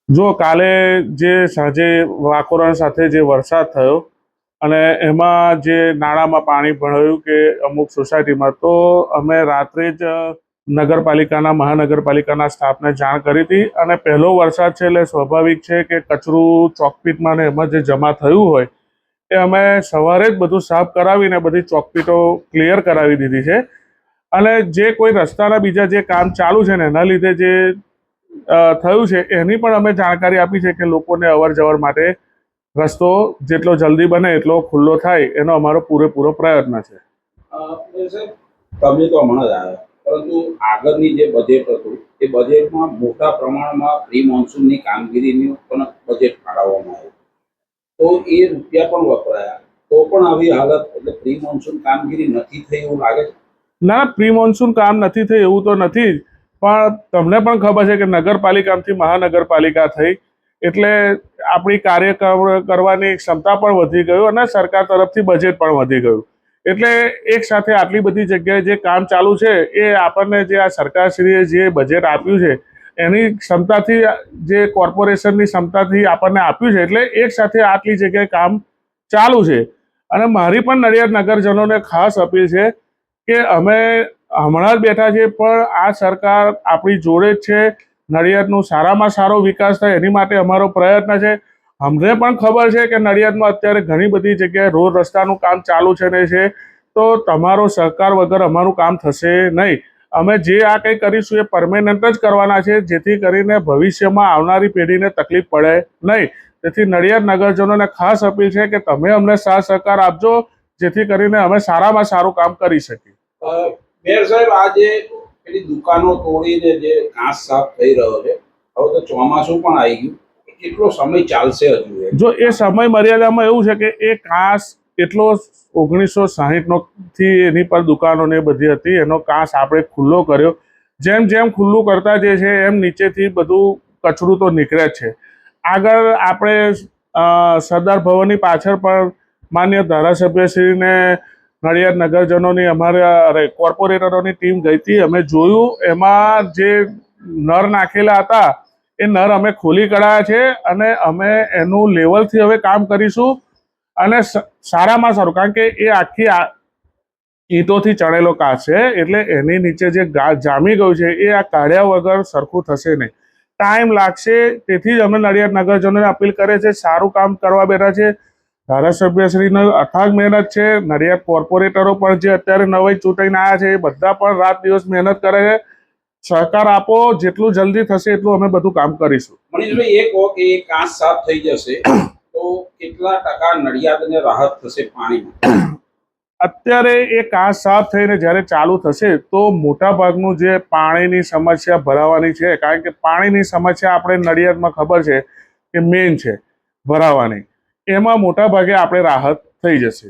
જો કાલે જે સાંજે વાતાવરણ સાથે જે વરસાદ થયો અને એમાં જે નાળામાં પાણી ભરાયું કે અમુક સોસાયટીમાં, તો અમે રાત્રે જ મહાનગરપાલિકાના સ્ટાફને જાણ કરી હતી. અને પહેલો વરસાદ છે એટલે સ્વાભાવિક છે કે કચરું ચોકપીટમાં ને એમાં જે જમા થયું હોય એ અમે સવારે જ બધું સાફ કરાવીને બધી ચોકપીટો ક્લિયર કરાવી દીધી છે. અને જે કોઈ રસ્તાના બીજા જે કામ ચાલુ છે ને એના લીધે જે થયું છે એની પણ અમે જાણકારી આપી છે કે લોકોને અવર જવર માટે રસ્તો જેટલો જલ્દી બને એટલો ખુલ્લો થાય એનો અમારો પૂરેપૂરો પ્રયત્ન છે. સાહેબ, તમે તો હમણાં જ આવ્યા, પરંતુ આગળની જે બજેટ હતું એ બજેટમાં મોટા પ્રમાણમાં પ્રી મોન્સૂનની કામગીરીનું પણ બજેટ ફાળવવામાં આવ્યું, તો એ રૂપિયા પણ વપરાયા, તો પણ આવી હાલત, એટલે પ્રી મોન્સૂન કામગીરી નથી થઈ એવું લાગે છે? ના, પ્રી મોન્સૂન કામ નથી થઈ એવું તો નથી જ, પણ તમને પણ ખબર છે કે નગરપાલિકાથી મહાનગરપાલિકા થઈ એટલે આપણી કાર્ય કરવાની ક્ષમતા પણ વધી ગયું અને સરકાર તરફથી બજેટ પણ વધી ગયું. એટલે એક સાથે આટલી બધી જગ્યાએ જે કામ ચાલુ છે એ આપણને જે આ સરકારશ્રીએ જે બજેટ આપ્યું છે એની ક્ષમતાથી, જે કોર્પોરેશનની ક્ષમતાથી આપણને આપ્યું છે, એટલે એક સાથે આટલી જગ્યાએ કામ ચાલુ છે. અને મારી પણ નડિયાદ નગરજનોને ખાસ અપીલ છે કે અમે હમણાં જ બેઠા છીએ પણ આ સરકાર આપણી જોડે જ છે. નડિયાદનો સારામાં સારો વિકાસ થાય એની માટે અમારો પ્રયત્ન છે. અમને પણ ખબર છે કે નડિયાદમાં અત્યારે ઘણી બધી જગ્યાએ રોડ રસ્તાનું કામ ચાલુ છે ને છે, તો તમારો સહકાર વગર અમારું કામ થશે નહીં. અમે જે આ કંઈ કરીશું એ પરમેનન્ટ જ કરવાના છે, જેથી કરીને ભવિષ્યમાં આવનારી પેઢીને તકલીફ પડે નહીં. તેથી નડિયાદ નગરજનોને ખાસ અપીલ છે કે તમે અમને સાથ સહકાર આપજો, જેથી કરીને અમે સારામાં સારું કામ કરી શકીએ. મેયર સાહેબ, આ જે પેલી દુકાનો તોડીને જે કાચ સાફ થઈ રહ્યો છે, હવે તો ચોમાસું પણ આવી ગયું, કેટલો સમય ચાલશે હજુ? જો એ સમય મર્યાદામાં એવું છે કે એ કાચ એટલો 1960 થી એની પર દુકાનો ને બધી હતી, એનો કાચ આપણે ખુલ્લો કર્યો. જેમ જેમ ખુલ્લું કરતા જે છે એમ નીચેથી બધું કચરું તો નીકળે જ છે. આગળ આપણે સરદાર ભવનની પાછળ પણ માન્ય ધારાસભ્યશ્રીને નડિયાદ નગરજનોની અમારા કોર્પોરેટરોની ટીમ ગઈ હતી. અમે જોયું એમાં જે નર નાખેલા હતા એ નર અમે ખોલી કાઢ્યા છે અને અમે એનું લેવલથી હવે કામ કરીશું. અને સારામાં સારું, કારણ કે એ આખી ઈંટોથી ચણેલો કાચ છે એટલે એની નીચે જે જામી ગયું છે એ આ કાઢ્યા વગર સરખું થશે નહીં, ટાઈમ લાગશે. તેથી જ અમે નડિયાદ નગરજનોને અપીલ કરે છે, સારું કામ કરવા બેઠા છે. ધારાસભ્યશ્રીનો અથાગ મહેનત છે. નડિયાદ કોર્પોરેટરો પણ જે અત્યારે નવાઈ ચૂંટાઈને આવ્યા છે એ બધા પણ રાત દિવસ મહેનત કરે છે. સહકાર આપો, જેટલું જલ્દી થશે એટલું અમે બધું કામ કરીશું. મનીષભાઈ, એક વખત એ કાચ સાફ થઈ જશે તો કેટલા ટકા નડિયાદને રાહત થશે પાણીમાં? અત્યારે એ કાચ સાફ થઈને જ્યારે ચાલુ થશે તો મોટા ભાગનું જે પાણીની સમસ્યા ભરાવાની છે, કારણ કે પાણીની સમસ્યા આપણે નડિયાદમાં ખબર છે કે મેઇન છે ભરાવાની, એમાં મોટા ભાગે આપણે રાહત થઈ જશે.